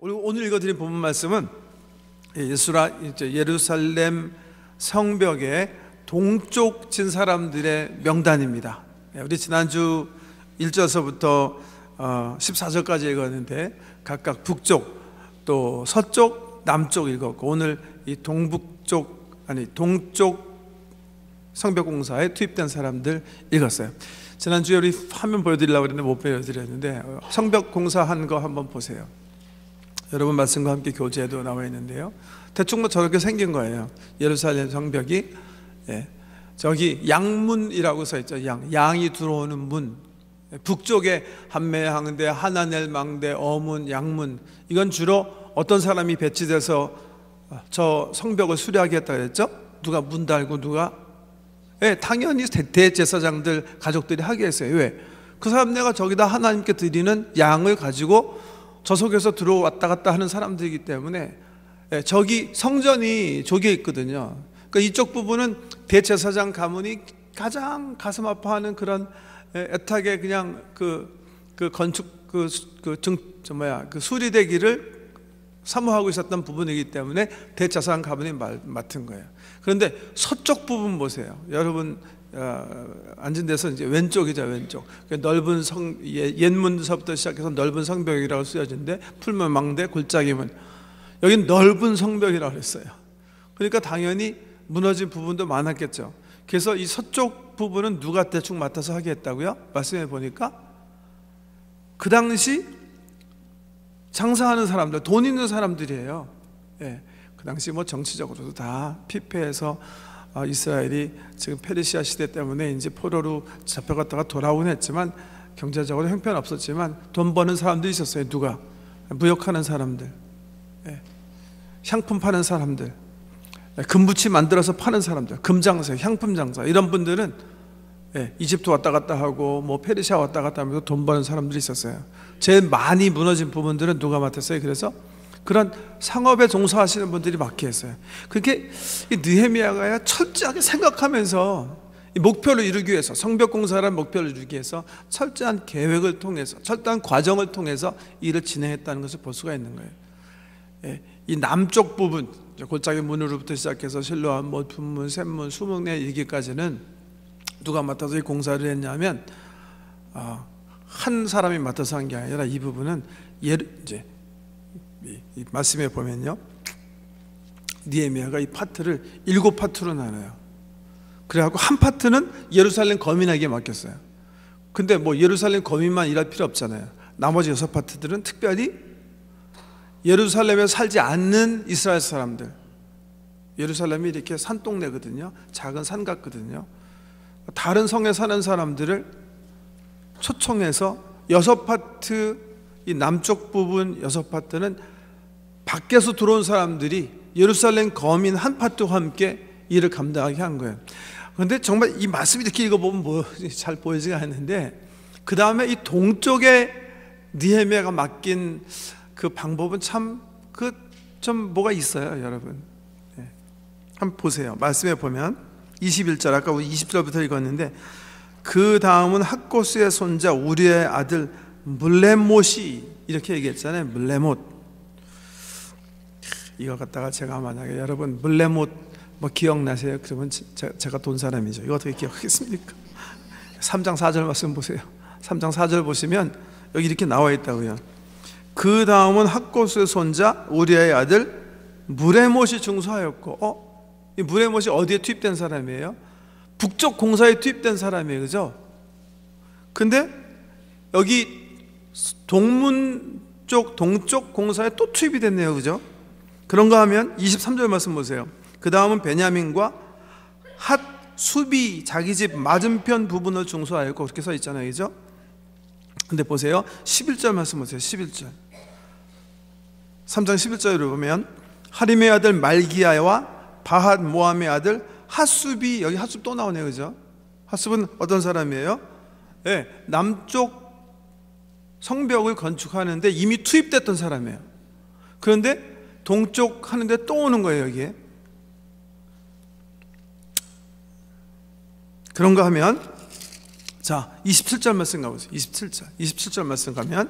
오늘 읽어드린 본문 말씀은 예루살렘 성벽의 동쪽 진 사람들의 명단입니다. 우리 지난주 1절서부터 14절까지 읽었는데 각각 북쪽 또 서쪽 남쪽 읽었고, 오늘 이 동쪽 성벽 공사에 투입된 사람들 읽었어요. 지난주에 우리 화면 보여드리려고 했는데 못 보여드렸는데, 성벽 공사한 거 한번 보세요. 여러분 말씀과 함께 교재에도 나와 있는데요, 대충 뭐 저렇게 생긴 거예요. 예루살렘 성벽이 저기 양문이라고 써 있죠. 양이 들어오는 문, 북쪽에 한매항대, 하나넬 망대, 어문, 양문, 이건 주로 어떤 사람이 배치돼서 저 성벽을 수리하겠다 그랬죠? 누가 문 달고 누가? 당연히 대제사장들 가족들이 하게 했어요. 왜? 그 사람 내가 저기다 하나님께 드리는 양을 가지고 저 속에서 들어왔다 갔다 하는 사람들이기 때문에, 저기 성전이 저기에 있거든요. 그러니까 이쪽 부분은 대제사장 가문이 가장 가슴 아파하는 그런 애타게 그냥 그 건축 그 수리되기를 사모하고 있었던 부분이기 때문에 대제사장 가문이 맡은 거예요. 그런데 서쪽 부분 보세요. 여러분 앉은 데서 이제 왼쪽이죠, 왼쪽. 넓은 옛문서부터 시작해서 넓은 성벽이라고 쓰여진데, 풀문, 망대, 골짜기문, 여긴 넓은 성벽이라고 했어요. 그러니까 당연히 무너진 부분도 많았겠죠. 그래서 이 서쪽 부분은 누가 대충 맡아서 하게 했다고요? 말씀해 보니까 그 당시 장사하는 사람들, 돈 있는 사람들이에요. 그 당시 뭐 정치적으로도 다 피폐해서 이스라엘이 지금 페르시아 시대 때문에 이제 포로로 잡혀갔다가 돌아오긴 했지만 경제적으로 형편없었지만 돈 버는 사람들이 있었어요. 누가? 무역하는 사람들, 향품 파는 사람들, 금부치 만들어서 파는 사람들, 금장사, 향품장사, 이런 분들은 이집트 왔다 갔다 하고 뭐 페르시아 왔다 갔다 하면서 돈 버는 사람들이 있었어요. 제일 많이 무너진 부분들은 누가 맡았어요? 그래서 그런 상업에 종사하시는 분들이 맡게 했어요. 그렇게 느헤미야가 철저하게 생각하면서 이 목표를 이루기 위해서, 성벽 공사라는 목표를 이루기 위해서 철저한 계획을 통해서, 철저한 과정을 통해서 일을 진행했다는 것을 볼 수가 있는 거예요. 이 남쪽 부분, 골짜기 문으로부터 시작해서 실로암, 분문, 샘문, 수문에 이르기까지는 누가 맡아서 이 공사를 했냐면, 한 사람이 맡아서 한 게 아니라 이 부분은 이제 이 말씀에 보면요, 느헤미야가 이 파트를 7파트로 나눠요. 그래갖고 한 파트는 예루살렘 거민에게 맡겼어요. 근데 뭐 예루살렘 거민만 일할 필요 없잖아요. 나머지 6파트들은 특별히 예루살렘에 살지 않는 이스라엘 사람들, 예루살렘이 이렇게 산동네거든요. 작은 산 같거든요. 다른 성에 사는 사람들을 초청해서 6파트, 이 남쪽 부분 6파트는 밖에서 들어온 사람들이 예루살렘 거민 한 파트와 함께 일을 감당하게 한 거예요. 그런데 정말 이 말씀 이렇게 읽어보면 잘 보이지가 않는데, 그 다음에 이 동쪽에 느헤미야가 맡긴 그 방법은 참 좀 뭐가 있어요, 여러분. 한번 보세요. 말씀에 보면 21절, 아까 우리 20절부터 읽었는데, 그 다음은 학고스의 손자 우리의 아들 물레못이, 이렇게 얘기했잖아요. 물레못. 이거 갖다가 제가 만약에 여러분 물레못 뭐 기억나세요? 그러면 제가 돈 사람이죠. 이거 어떻게 기억하겠습니까? 3장 4절 말씀 보세요. 3장 4절 보시면 여기 이렇게 나와 있다고요. 그 다음은 학고스의 손자 우리의 아들 물레못이 중수하였고, 이 물레못이 어디에 투입된 사람이에요? 북쪽 공사에 투입된 사람이에요. 그죠? 근데 여기 동문 쪽, 동쪽 공사에 또 투입이 됐네요. 그죠? 그런가 하면 23절 말씀 보세요. 그 다음은 베냐민과 핫 수비, 자기 집 맞은편 부분을 중수하였고, 그렇게 써 있잖아요. 그죠? 근데 보세요. 11절 말씀 보세요. 11절. 3장 11절을 보면 하림의 아들 말기야와 바핫 모함의 아들 핫수비, 여기 핫수비 또 나오네요. 그죠? 핫수비는 어떤 사람이에요? 남쪽 성벽을 건축하는데 이미 투입됐던 사람이에요. 그런데 동쪽 하는데 또 오는 거예요, 여기에. 그런가 하면, 자, 27절 말씀 가보세요. 27절 말씀 가면,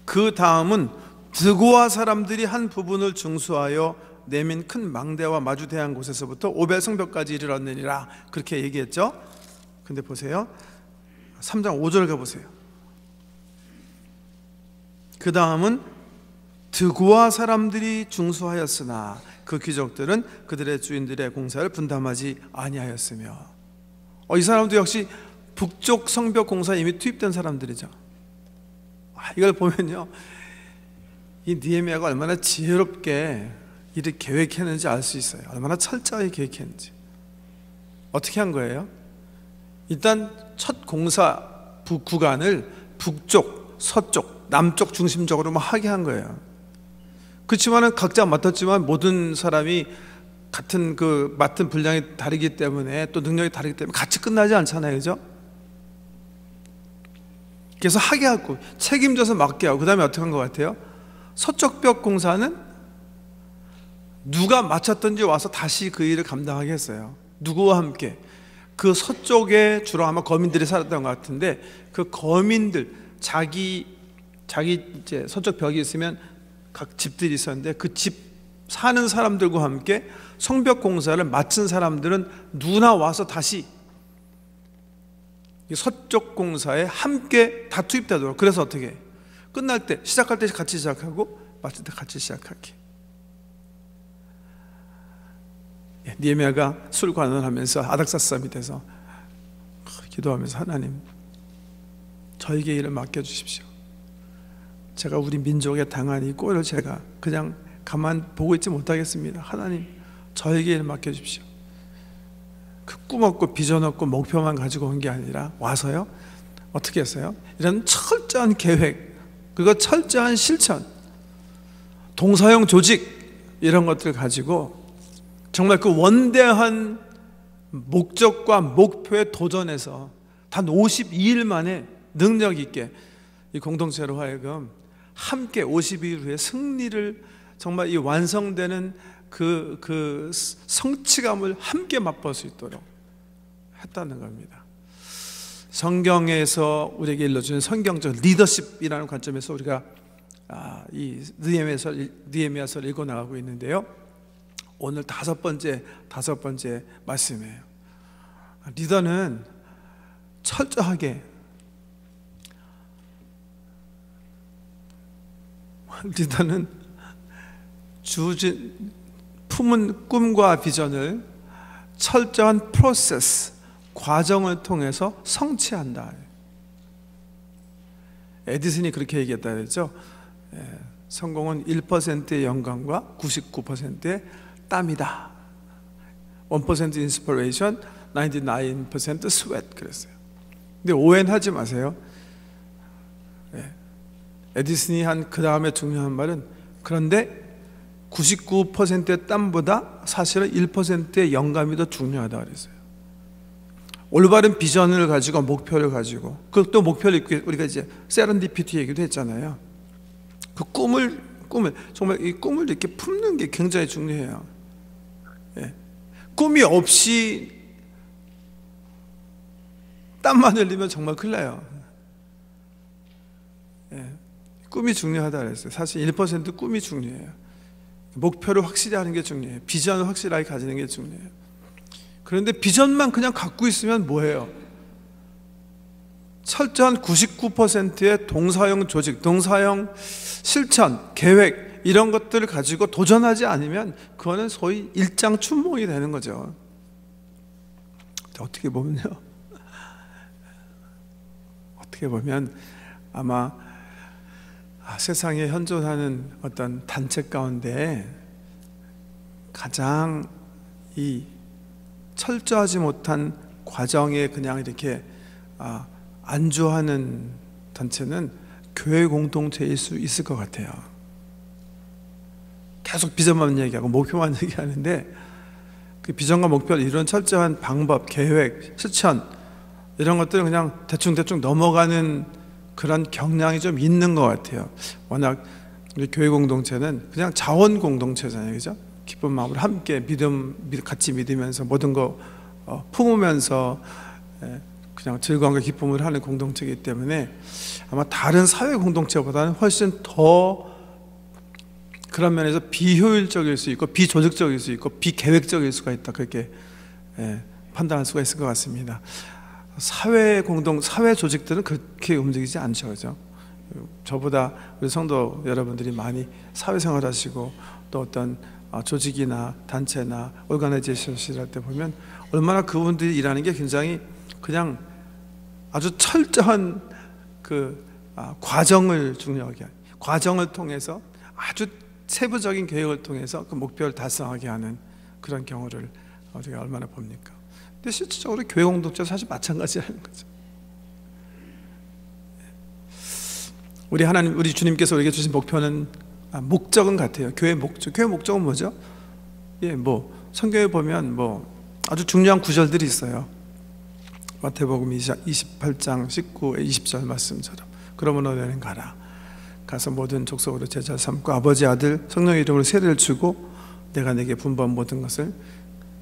그 다음은 드고아 사람들이 한 부분을 중수하여 내민 큰 망대와 마주 대한 곳에서부터 오벨 성벽까지 이르렀느니라. 그렇게 얘기했죠. 근데 보세요, 3장 5절 가보세요. 그 다음은 드고아 사람들이 중수하였으나 그 귀족들은 그들의 주인들의 공사를 분담하지 아니하였으며. 이 사람도 역시 북쪽 성벽 공사에 이미 투입된 사람들이죠. 이걸 보면요, 이 느헤미야가 얼마나 지혜롭게 일을 계획했는지 알 수 있어요. 얼마나 철저하게 계획했는지. 어떻게 한 거예요? 일단 첫 공사 구간을 북쪽, 서쪽, 남쪽 중심적으로 하게 한 거예요. 그렇지만은 각자 맡았지만 모든 사람이 같은 그 맡은 분량이 다르기 때문에, 또 능력이 다르기 때문에 같이 끝나지 않잖아요, 그죠? 그래서 하게 하고 책임져서 맡게 하고, 그 다음에 어떻게 한 것 같아요? 서쪽 벽 공사는 누가 맡았던지 와서 다시 그 일을 감당하게 했어요. 누구와 함께? 그 서쪽에 주로 아마 거민들이 살았던 것 같은데, 그 거민들, 자기 이제 서쪽 벽이 있으면 각 집들이 있었는데, 그 집 사는 사람들과 함께 성벽 공사를 마친 사람들은 누나 와서 다시 서쪽 공사에 함께 다 투입되도록. 그래서 어떻게 해? 끝날 때, 시작할 때 같이 시작하고 마칠 때 같이 시작하게. 느헤미야가 술관원하면서 아닥사스함이 돼서 기도하면서, 하나님, 저에게 일을 맡겨주십시오. 제가 우리 민족의 당한 이 꼴을 제가 그냥 가만 보고 있지 못하겠습니다. 하나님, 저에게 일을 맡겨주십시오. 그 꿈 없고 비전 없고 목표만 가지고 온 게 아니라 와서요, 어떻게 했어요? 이런 철저한 계획, 그리고 철저한 실천, 동사형 조직, 이런 것들을 가지고 정말 그 원대한 목적과 목표에 도전해서 단 52일 만에 능력 있게 이 공동체로 하여금 함께 52일 후에 승리를, 정말 이 완성되는 그 성취감을 함께 맛볼 수 있도록 했다는 겁니다. 성경에서 우리에게 일러주는 성경적 리더십이라는 관점에서 우리가 이 느헤미야서를 읽고 나가고 있는데요, 오늘 다섯 번째 말씀이에요. 리더는 철저하게, 리더는 품은 꿈과 비전을 철저한 프로세스, 과정을 통해서 성취한다. 에디슨이 그렇게 얘기했다 그랬죠. 성공은 1%의 영감과 99%의 땀이다. 1% inspiration, 99% sweat 그랬어요. 근데 오해하지 마세요. 에디슨이 한 그 다음에 중요한 말은, 그런데 99%의 땀보다 사실은 1%의 영감이 더 중요하다 그랬어요. 올바른 비전을 가지고, 목표를 가지고, 그것도 목표를 우리가 이제 세렌디피티 얘기도 했잖아요. 그 꿈을 정말 이 꿈을 이렇게 품는 게 굉장히 중요해요. 꿈이 없이 땀만 흘리면 정말 큰일 나요. 꿈이 중요하다 그랬어요. 사실 1% 꿈이 중요해요. 목표를 확실히 하는 게 중요해요. 비전을 확실하게 가지는 게 중요해요. 그런데 비전만 그냥 갖고 있으면 뭐예요? 철저한 99%의 동사형 조직, 동사형 실천, 계획, 이런 것들을 가지고 도전하지 않으면 그거는 소위 일장춘몽이 되는 거죠. 어떻게 보면요, 어떻게 보면 아마 세상에 현존하는 어떤 단체 가운데 가장 이 철저하지 못한 과정에 그냥 이렇게 안주하는 단체는 교회 공동체일 수 있을 것 같아요. 계속 비전만 얘기하고 목표만 얘기하는데, 그 비전과 목표를 이루는 철저한 방법, 계획, 실천, 이런 것들은 그냥 대충 넘어가는 그런 경향이 좀 있는 것 같아요. 워낙 우리 교회 공동체는 그냥 자원 공동체잖아요, 그죠? 기쁜 마음으로 함께 같이 믿으면서 모든 거 품으면서 그냥 즐거움과 기쁨을 하는 공동체이기 때문에 아마 다른 사회 공동체보다는 훨씬 더 그런 면에서 비효율적일 수 있고 비조직적일 수 있고 비계획적일 수가 있다, 그렇게 판단할 수가 있을 것 같습니다. 사회 조직들은 그렇게 움직이지 않죠, 그죠? 저보다 우리 성도 여러분들이 많이 사회생활 하시고 또 어떤 조직이나 단체나 오르가나이제이션을 할 때 보면 얼마나 그분들이 일하는 게 굉장히 그냥 아주 철저한 과정을 중요하게 하는, 과정을 통해서 아주 세부적인 계획을 통해서 그 목표를 달성하게 하는 그런 경우를 우리가 얼마나 봅니까? 근데 실질적으로 교회 공동체 사실 마찬가지라는 거죠. 우리 주님께서 우리에게 주신 목표는 목적은 같아요. 교회 목적은 뭐죠? 성경에 보면 아주 중요한 구절들이 있어요. 마태복음 28장 19, 20절 말씀처럼 그러므로 너희는 가서 모든 족속으로 제자 삼고 아버지, 아들, 성령의 이름으로 세례를 주고 내가 내게 분부한 모든 것을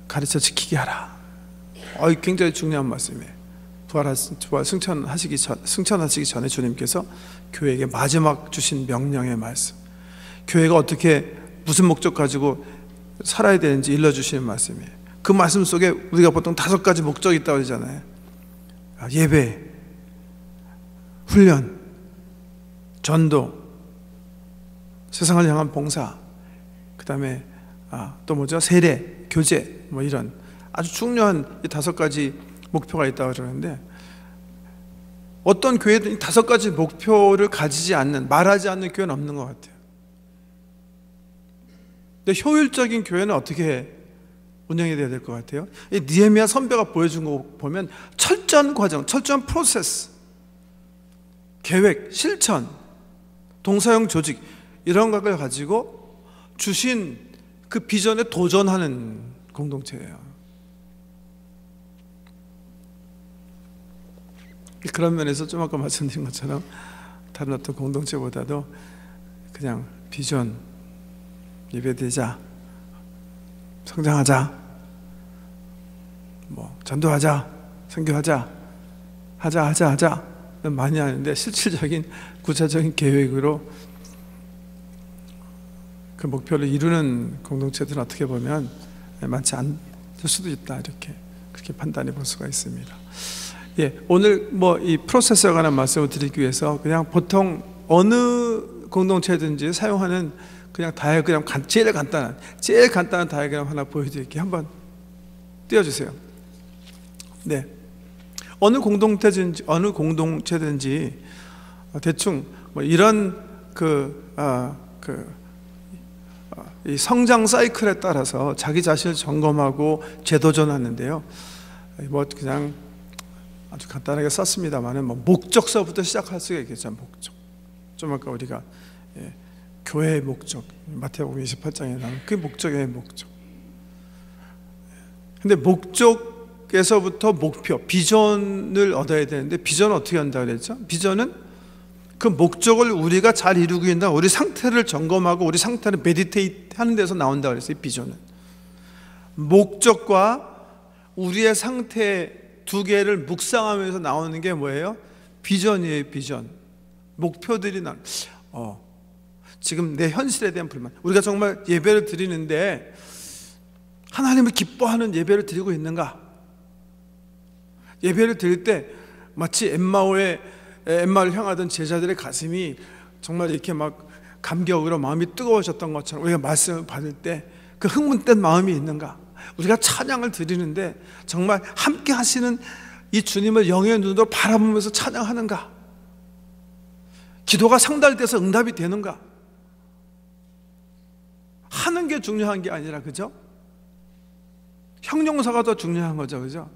가르쳐 지키게 하라. 굉장히 중요한 말씀이에요. 부활 승천하시기 전에 주님께서 교회에게 마지막 주신 명령의 말씀, 교회가 어떻게 무슨 목적 가지고 살아야 되는지 일러주시는 말씀이에요. 그 말씀 속에 우리가 보통 5가지 목적이 있다고 그러잖아요. 예배, 훈련, 전도, 세상을 향한 봉사, 그 다음에 또 뭐죠? 세례, 교제, 이런 아주 중요한 이 5가지 목표가 있다고 그러는데, 어떤 교회도 이 5가지 목표를 가지지 않는, 말하지 않는 교회는 없는 것 같아요. 근데 효율적인 교회는 어떻게 운영이 돼야 될 것 같아요? 이 느헤미야 선배가 보여준 거 보면 철저한 과정, 철저한 프로세스, 계획, 실천, 동사형 조직, 이런 것을 가지고 주신 그 비전에 도전하는 공동체예요. 그런 면에서 좀 아까 말씀드린 것처럼 다른 어떤 공동체보다도 그냥 비전, 예배드리자, 성장하자, 전도하자, 선교하자, 하자 많이 하는데, 실질적인 구체적인 계획으로 그 목표를 이루는 공동체들은 어떻게 보면 많지 않을 수도 있다, 그렇게 판단해 볼 수가 있습니다. 오늘 이 프로세스에 관한 말씀을 드리기 위해서 그냥 보통 어느 공동체든지 사용하는 그냥 다이어그램, 제일 간단한 다이어그램 하나 보여드릴게요. 한번 띄워주세요. 네, 어느 공동체든지 대충 이런 이 성장 사이클에 따라서 자기 자신을 점검하고 재도전하는데요. 그냥 아주 간단하게 썼습니다만은 목적서부터 시작할 수가 있겠죠. 목적. 좀 아까 우리가 교회의 목적, 마태복음 28장에 나오는 그 목적의 목적. 근데 목적에서부터 목표, 비전을 얻어야 되는데, 비전은 어떻게 한다고 그랬죠? 비전은 그 목적을 우리가 잘 이루고 있나, 우리 상태를 점검하고 우리 상태를 메디테이트 하는 데서 나온다고 그랬어요. 비전은 목적과 우리의 상태 두 개를 묵상하면서 나오는 게 뭐예요? 비전이에요. 비전. 목표들이 지금 내 현실에 대한 불만, 우리가 정말 예배를 드리는데 하나님을 기뻐하는 예배를 드리고 있는가? 예배를 드릴 때 마치 엠마오를 향하던 제자들의 가슴이 정말 이렇게 감격으로 마음이 뜨거워졌던 것처럼 우리가 말씀을 받을 때 그 흥분된 마음이 있는가? 우리가 찬양을 드리는데 정말 함께 하시는 이 주님을 영의 눈으로 바라보면서 찬양하는가? 기도가 상달돼서 응답이 되는가? 하는 게 중요한 게 아니라, 그죠? 형용사가 더 중요한 거죠, 그죠?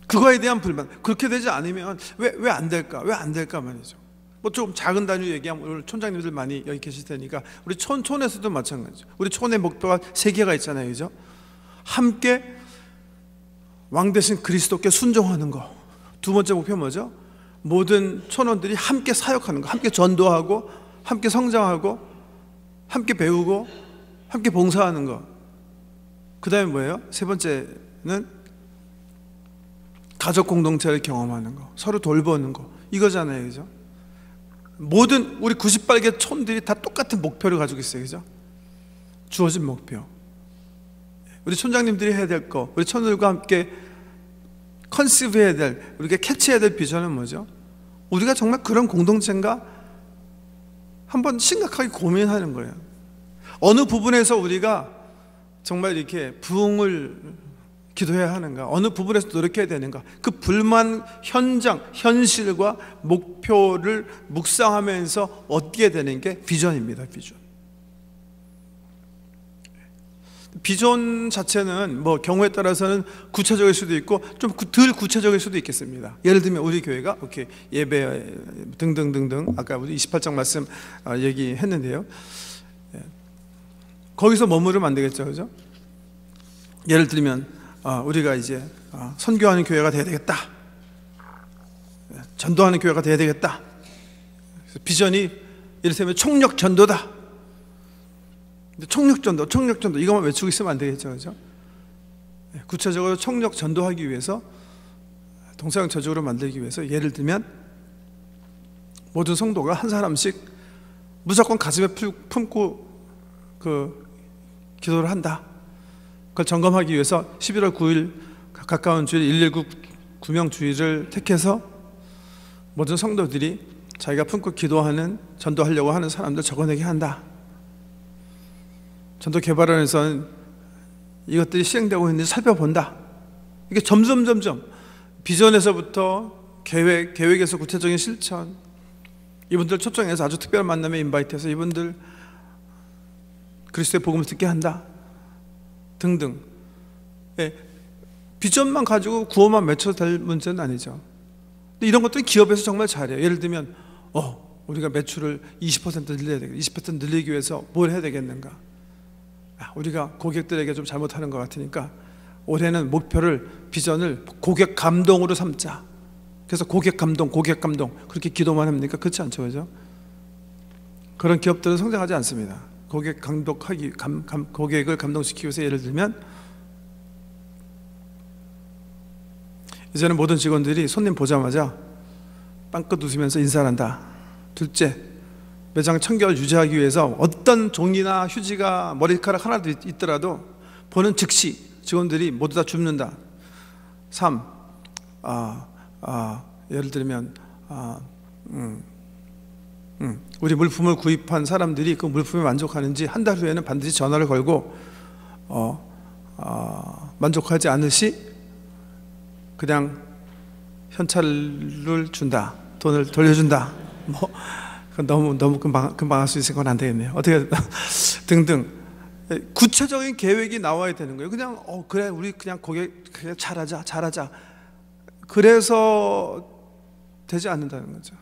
그거에 대한 불만. 그렇게 되지 않으면 왜 안 될까? 왜 안 될까 말이죠. 좀 작은 단위 얘기하면, 오늘 촌장님들 많이 여기 계실 테니까 우리 촌에서도 마찬가지죠. 우리 촌의 목표가 3개가 있잖아요, 그죠? 함께 왕 대신 그리스도께 순종하는 거. 2번째 목표 뭐죠? 모든 촌원들이 함께 사역하는 거, 함께 전도하고, 함께 성장하고, 함께 배우고, 함께 봉사하는 거. 그 다음에 뭐예요? 3번째는 가족 공동체를 경험하는 거, 서로 돌보는 거, 이거잖아요, 그죠? 모든 우리 98개 촌들이 다 똑같은 목표를 가지고 있어요. 그죠? 주어진 목표. 우리 촌장님들이 해야 될 거, 우리 촌들과 함께 컨시브 해야 될, 우리가 캐치해야 될 비전은 뭐죠? 우리가 정말 그런 공동체인가? 한번 심각하게 고민하는 거예요. 어느 부분에서 우리가 정말 이렇게 부흥을 기도해야 하는가? 어느 부분에서 노력해야 되는가? 그 불만 현장, 현실과 목표를 묵상하면서 얻게 되는 게 비전입니다. 비전 자체는 뭐 경우에 따라서는 구체적일 수도 있고 좀 덜 구체적일 수도 있겠습니다. 예를 들면 우리 교회가 이렇게 예배 등등등등 아까 우리 28장 말씀 얘기했는데요. 거기서 머무르면 안 되겠죠, 그죠? 예를 들면 우리가 이제 선교하는 교회가 돼야 되겠다, 전도하는 교회가 돼야 되겠다. 비전이 이를테면 총력 전도다. 총력 전도 이것만 외치고 있으면 안 되겠죠, 그죠? 구체적으로 총력 전도하기 위해서 동서양처적으로 만들기 위해서 예를 들면 모든 성도가 한 사람씩 무조건 가슴에 품고 그 기도를 한다. 그걸 점검하기 위해서 11월 9일 가까운 주일 119 구명 주일을 택해서 모든 성도들이 자기가 품고 기도하는 전도하려고 하는 사람들 적어내게 한다. 전도 개발원에서는 이것들이 시행되고 있는지 살펴본다. 이게 점점 비전에서부터 계획에서 구체적인 실천, 이분들 초청해서 아주 특별한 만남에 인바이트해서 이분들 그리스도의 복음을 듣게 한다 등등. 비전만 가지고 구호만 외쳐도 될 문제는 아니죠. 근데 이런 것들은 기업에서 정말 잘해요. 예를 들면 우리가 매출을 20% 늘려야 되겠다. 20% 늘리기 위해서 뭘 해야 되겠는가? 우리가 고객들에게 좀 잘못하는 것 같으니까 올해는 목표를, 비전을 고객 감동으로 삼자. 그래서 고객 감동 그렇게 기도만 합니까? 그렇지 않죠, 그죠? 그런 기업들은 성장하지 않습니다. 고객을 감동시키기 위해서 예를 들면 이제는 모든 직원들이 손님 보자마자 빵긋 웃으면서 인사를 한다. 둘째, 매장 청결을 유지하기 위해서 어떤 종이나 휴지가 머리카락 하나도 있더라도 보는 즉시 직원들이 모두 다 줍는다. 3. 예를 들면 우리 물품을 구입한 사람들이 그 물품에 만족하는지 한 달 후에는 반드시 전화를 걸고 만족하지 않을 시 그냥 현찰을 준다. 돈을 돌려준다. 너무 금방 할 수 있을 건 안 되겠네요. 어떻게 등등 구체적인 계획이 나와야 되는 거예요. 그냥 그래 우리 그냥 고객 그냥 잘하자. 그래서 되지 않는다는 거죠.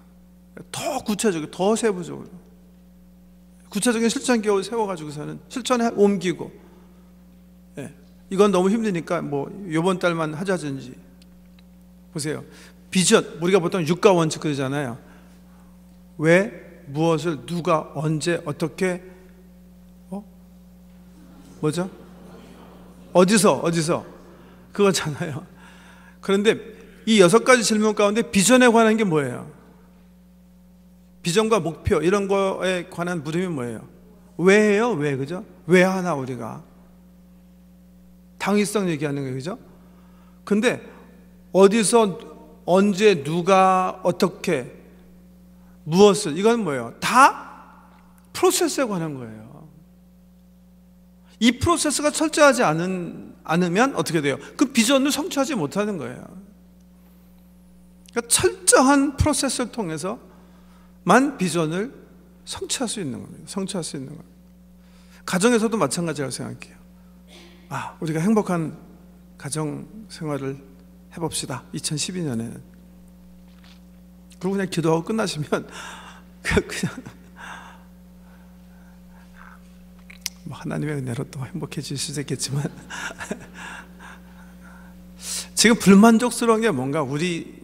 더 구체적이고 더 세부적으로 구체적인 실천 계획을 세워가지고서는 실천에 옮기고, 이건 너무 힘드니까 뭐 이번 달만 하자든지. 보세요. 비전, 우리가 보통 육가 원칙 그러잖아요. 왜, 무엇을, 누가, 언제, 어떻게, 뭐죠? 어디서 그거잖아요. 그런데 이 6가지 질문 가운데 비전에 관한 게 뭐예요? 비전과 목표 이런 거에 관한 물음이 뭐예요? 왜 해요? 왜, 그죠? 왜 하나 우리가? 당위성 얘기하는 거예요, 그죠? 근데 어디서, 언제, 누가, 어떻게, 무엇을, 이건 뭐예요? 다 프로세스에 관한 거예요. 이 프로세스가 철저하지 않으면 어떻게 돼요? 그 비전을 성취하지 못하는 거예요. 그러니까 철저한 프로세스를 통해서만 비전을 성취할 수 있는 겁니다. 성취할 수 있는 겁니다. 가정에서도 마찬가지라고 생각해요. 우리가 행복한 가정 생활을 해봅시다. 2012년에는. 그리고 그냥 기도하고 끝나시면 그냥 뭐 하나님의 은혜로 또 행복해질 수 있겠지만 지금 불만족스러운 게 뭔가 우리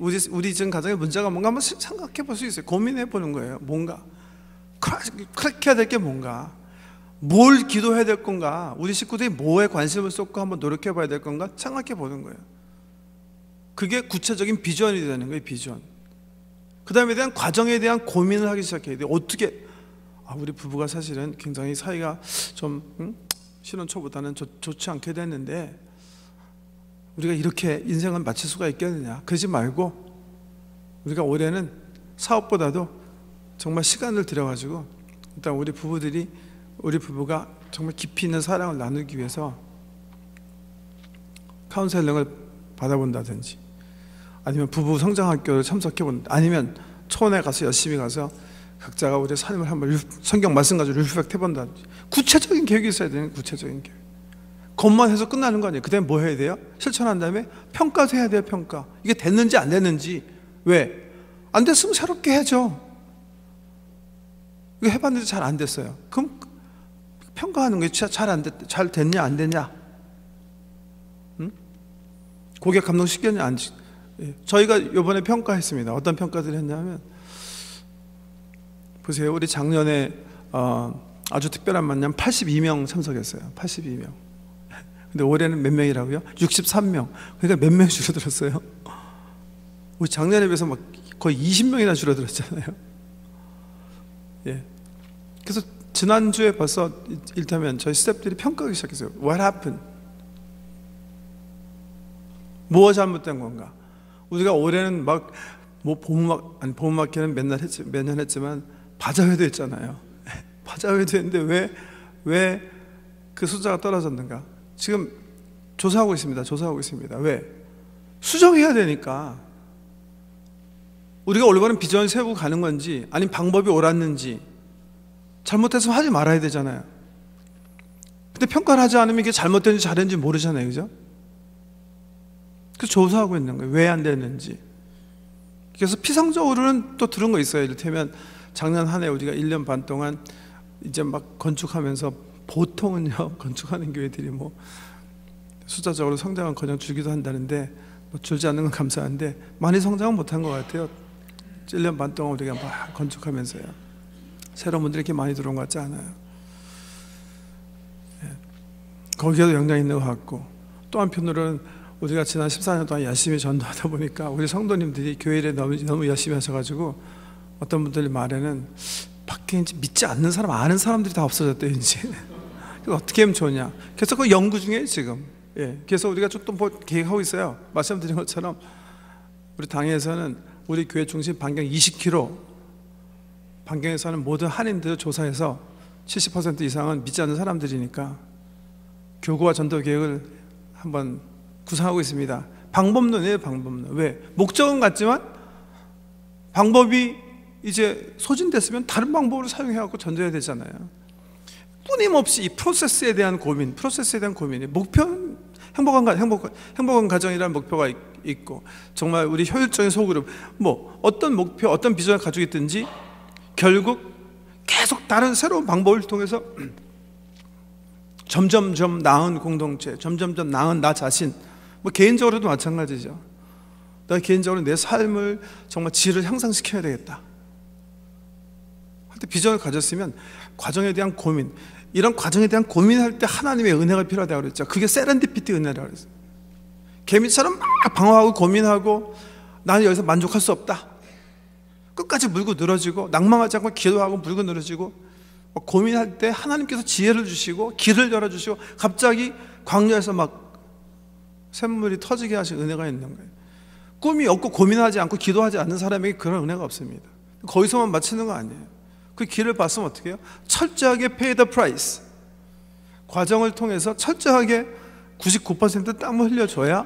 지금 가정의 문제가 뭔가 한번 생각해 볼 수 있어요. 고민해 보는 거예요. 뭔가 그렇게 해야 될 게 뭔가, 뭘 기도해야 될 건가, 우리 식구들이 뭐에 관심을 쏟고 한번 노력해 봐야 될 건가 생각해 보는 거예요. 그게 구체적인 비전이 되는 거예요. 비전. 그 다음에 대한 과정에 대한 고민을 하기 시작해야 돼요. 어떻게 우리 부부가 사실은 굉장히 사이가 좀 신혼 초보다는 좋지 않게 됐는데 우리가 이렇게 인생을 마칠 수가 있겠느냐. 그러지 말고 우리가 올해는 사업보다도 정말 시간을 들여가지고 일단 우리 부부가 정말 깊이 있는 사랑을 나누기 위해서 카운셀링을 받아본다든지, 아니면 부부 성장학교를 참석해본다, 아니면 초원에 가서 열심히 가서 각자가 우리의 삶을 한번 성경 말씀 가지고 리플렉트 해본다든지, 구체적인 계획이 있어야 되는 구체적인 계획. 겉만 해서 끝나는 거 아니에요. 그 다음에 뭐 해야 돼요? 실천한 다음에 평가도 해야 돼요. 평가. 이게 됐는지 안 됐는지. 왜? 안 됐으면 새롭게 해야죠. 이거 해봤는데 잘 안 됐어요. 그럼 평가하는 거예요. 잘 됐냐 안 됐냐. 고객 감동시켰냐 안 시켰냐. 저희가 이번에 평가했습니다. 어떤 평가들을 했냐면, 보세요. 우리 작년에 아주 특별한 만남 82명 참석했어요. 82명. 근데 올해는 몇 명이라고요? 63명. 그러니까 몇 명 줄어들었어요? 우리 작년에 비해서 막 거의 20명이나 줄어들었잖아요. 예. 그래서 지난주에 벌써 일테면 저희 스태프들이 평가하기 시작했어요. What happened? 뭐가 잘못된 건가? 우리가 올해는 막 보험학회는 매년 했지만 바자회도 했잖아요. 바자회도 했는데 왜 그 숫자가 떨어졌는가? 지금 조사하고 있습니다. 왜? 수정해야 되니까. 우리가 올바른 비전을 세우고 가는 건지, 아니면 방법이 옳았는지, 잘못했으면 하지 말아야 되잖아요. 근데 평가를 하지 않으면 이게 잘못됐는지 잘했는지 모르잖아요. 그죠? 그래서 조사하고 있는 거예요. 왜 안 됐는지. 그래서 피상적으로는 또 들은 거 있어요. 이를테면 작년 한 해 우리가 1년 반 동안 이제 막 건축하면서, 보통은요 건축하는 교회들이 뭐 숫자적으로 성장은 그냥 줄기도 한다는데, 뭐 줄지 않는 건 감사한데 많이 성장은 못한 것 같아요. 1년 반 동안 우리가 막 건축하면서요. 새로운 분들이 이렇게 많이 들어온 것 같지 않아요. 예. 거기에도 영향이 있는 것 같고, 또 한편으로는 우리가 지난 14년 동안 열심히 전도하다 보니까 우리 성도님들이 교회를 너무 열심히 하셔가지고, 어떤 분들 말에는 밖에 이제 믿지 않는 사람, 아는 사람들이 다 없어졌대요. 이제 어떻게 하면 좋냐. 그래서 그 연구 중에 지금. 예. 그래서 우리가 좀 뭐 계획하고 있어요. 말씀드린 것처럼 우리 당에서는 우리 교회 중심 반경 20km 반경에 사는 모든 한인들을 조사해서 70% 이상은 믿지 않는 사람들이니까 교구와 전도 계획을 한번 구상하고 있습니다. 방법론이에요. 방법론. 왜? 목적은 같지만 방법이 이제 소진됐으면 다른 방법으로 사용해갖고 전도해야 되잖아요. 끊임없이 이 프로세스에 대한 고민이, 목표는 행복한 가정이라는 목표가 있고, 정말 우리 효율적인 소그룹, 뭐 어떤 목표, 어떤 비전을 가지고 있든지 결국 계속 다른 새로운 방법을 통해서 점점점 나은 공동체, 점점점 나은 나 자신, 뭐 개인적으로도 마찬가지죠. 나 개인적으로 내 삶을 정말 질을 향상시켜야 되겠다 할 때 비전을 가졌으면 과정에 대한 고민, 이런 과정에 대한 고민할 때 하나님의 은혜가 필요하다고 그랬죠. 그게 세렌디피티 은혜라고 그랬어요. 개미처럼 막 방황하고 고민하고 나는 여기서 만족할 수 없다, 끝까지 물고 늘어지고, 낭망하지 않고 기도하고 물고 늘어지고 고민할 때 하나님께서 지혜를 주시고 길을 열어주시고 갑자기 광야에서 막 샘물이 터지게 하신 은혜가 있는 거예요. 꿈이 없고 고민하지 않고 기도하지 않는 사람에게 그런 은혜가 없습니다. 거기서만 마치는 거 아니에요. 그 길을 봤으면 어떻게 해요? 철저하게 pay the price. 과정을 통해서 철저하게 99% 땀을 흘려줘야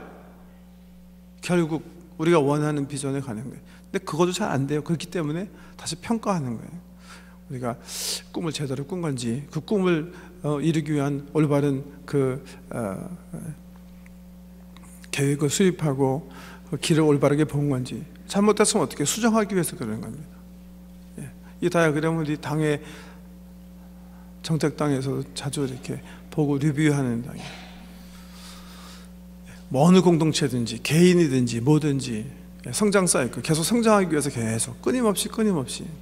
결국 우리가 원하는 비전에 가는 거예요. 근데 그것도 잘 안 돼요. 그렇기 때문에 다시 평가하는 거예요. 우리가 꿈을 제대로 꾼 건지, 그 꿈을 이루기 위한 올바른 그 계획을 수립하고 그 길을 올바르게 본 건지, 잘못됐으면 어떻게 수정하기 위해서 그러는 겁니다. 예. 이 다이어그램은 우리 당의 정책당에서도 자주 이렇게 보고 리뷰하는 당이에요. 뭐 어느 공동체든지 개인이든지 뭐든지 성장 사이클, 계속 성장하기 위해서 계속 끊임없이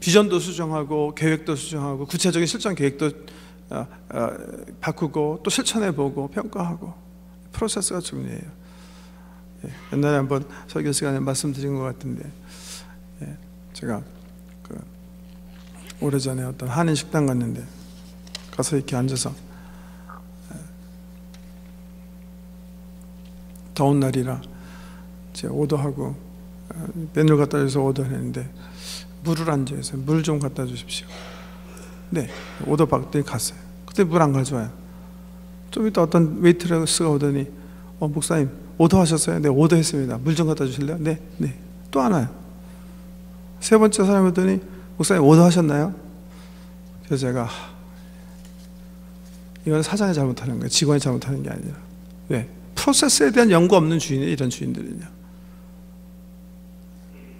비전도 수정하고 계획도 수정하고 구체적인 실천 계획도 바꾸고 또 실천해보고 평가하고, 프로세스가 중요해요. 옛날에 한번 설교 시간에 말씀드린 것 같은데, 제가 오래전에 어떤 한인 식당 갔는데 가서 이렇게 앉아서 더운 날이라 제가 오더하고 메뉴를 갖다 줘서 오더를 했는데 물을 안 줘서 물 좀 갖다 주십시오. 네, 오더 받더니 갔어요. 그때 물 안 가져와요. 좀 이따 어떤 웨이트레스가 오더니 목사님 오더 하셨어요? 네, 오더 했습니다. 물 좀 갖다 주실래요? 네. 또 하나요. 세 번째 사람이 오더니 목사님 오더 하셨나요? 그래서 제가 이건 사장이 잘못하는 거예요. 직원이 잘못하는 게 아니라. 왜? 프로세스에 대한 연구 없는 주인이 이런 주인들은요.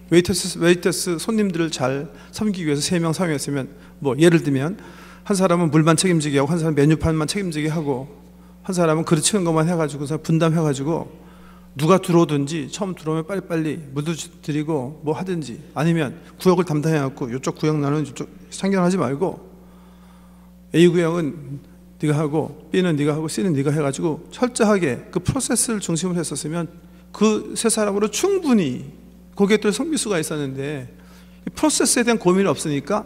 웨이터스 손님들을 잘 섬기기 위해서 3명 사용했으면 예를 들면 한 사람은 물만 책임지게 하고 한 사람은 메뉴판만 책임지게 하고 한 사람은 그릇 치는 것만 해가지고 분담해가지고 누가 들어오든지 처음 들어오면 빨리빨리 물도 드리고 뭐 하든지 아니면 구역을 담당해갖고 이쪽 구역 나는 이쪽 상견하지 말고 A 구역은 네가 하고 B는 네가 하고 C는 네가 해가지고 철저하게 그 프로세스를 중심으로 했었으면 그 세 사람으로 충분히 고객들 성비수가 있었는데 이 프로세스에 대한 고민이 없으니까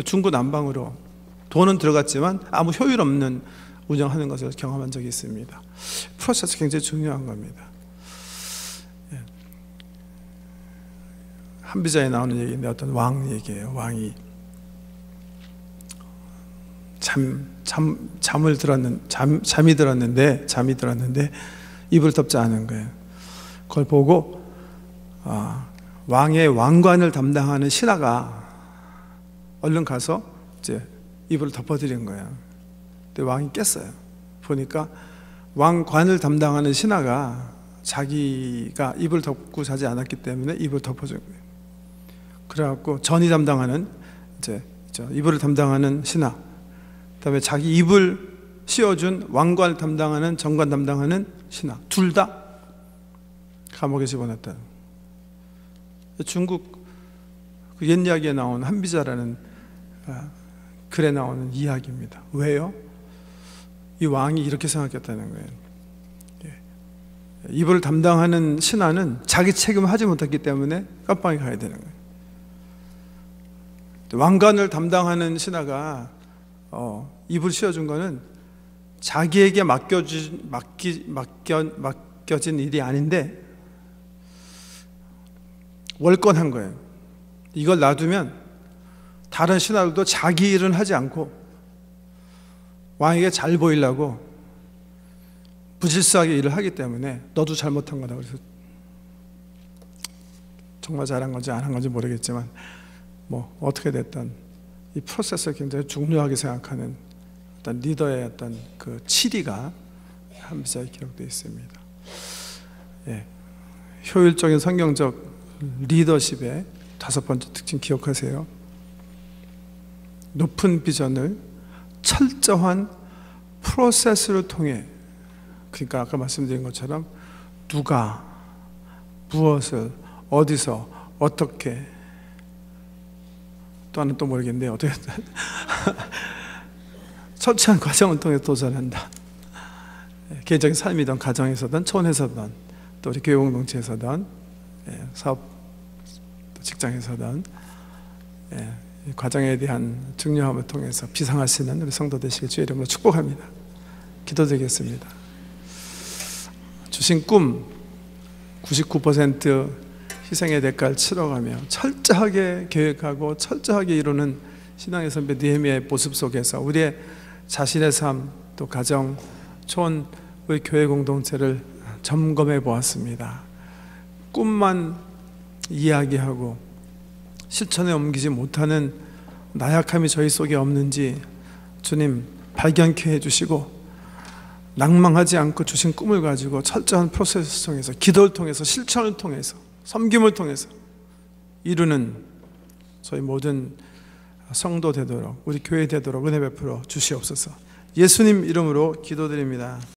중구난방으로 돈은 들어갔지만 아무 효율 없는 운영하는 것을 경험한 적이 있습니다. 프로세스 굉장히 중요한 겁니다. 한비자에 나오는 얘기인데 어떤 왕 얘기예요. 왕이 잠이 들었는데 이불 덮지 않은 거예요. 그걸 보고 왕의 왕관을 담당하는 신하가 얼른 가서 이제 이불을 덮어드린 거예요. 근데 왕이 깼어요. 보니까 왕관을 담당하는 신하가 자기가 이불 덮고 자지 않았기 때문에 이불을 덮어준 거예요. 그래갖고 전이 담당하는 이제 이불을 담당하는 신하, 그다음에 자기 이불 씌워준 왕관을 담당하는 정관 담당하는 신하 둘 다 감옥에 집어넣었다. 중국 그 옛 이야기에 나온 한비자라는 글에 나오는 이야기입니다. 왜요? 이 왕이 이렇게 생각했다는 거예요. 이불을 담당하는 신하는 자기 책임을 하지 못했기 때문에 깜빵에 가야 되는 거예요. 왕관을 담당하는 신하가 이불 씌워준 거는 자기에게 맡겨진 일이 아닌데 월권한 거예요. 이걸 놔두면 다른 신하들도 자기 일은 하지 않고 왕에게 잘 보이려고 부질서하게 일을 하기 때문에 너도 잘못한 거다. 그래서 정말 잘한 건지 안 한 건지 모르겠지만 어떻게 됐든 이 프로세스를 굉장히 중요하게 생각하는 어떤 리더의 어떤 그 치리가 한비자에 기록되어 있습니다. 효율적인 성경적 리더십의 5번째 특징 기억하세요. 높은 비전을 철저한 프로세스를 통해, 그러니까 아까 말씀드린 것처럼 누가 무엇을 어디서 어떻게, 또 하나는 또 모르겠는데 어떻게 철저한 과정을 통해 도전한다. 개인적인 삶이든 가정에서든 초원에서든 또 우리 교회 공동체에서든 사업 직장에서든 이 과정에 대한 중요함을 통해서 비상하시는 우리 성도 되시길 주의 이름으로 축복합니다. 기도드리겠습니다. 주신 꿈 99% 희생의 대가를 치러가며 철저하게 계획하고 철저하게 이루는 신앙의 선배 느헤미야의 모습 속에서 우리의 자신의 삶, 또 가정, 초원, 우리 교회 공동체를 점검해 보았습니다. 꿈만 이야기하고 실천에 옮기지 못하는 나약함이 저희 속에 없는지 주님 발견케 해주시고, 낭망하지 않고 주신 꿈을 가지고 철저한 프로세스 통해서, 기도를 통해서, 실천을 통해서, 섬김을 통해서 이루는 저희 모든 성도 되도록, 우리 교회 되도록 은혜 베풀어 주시옵소서. 예수님 이름으로 기도드립니다.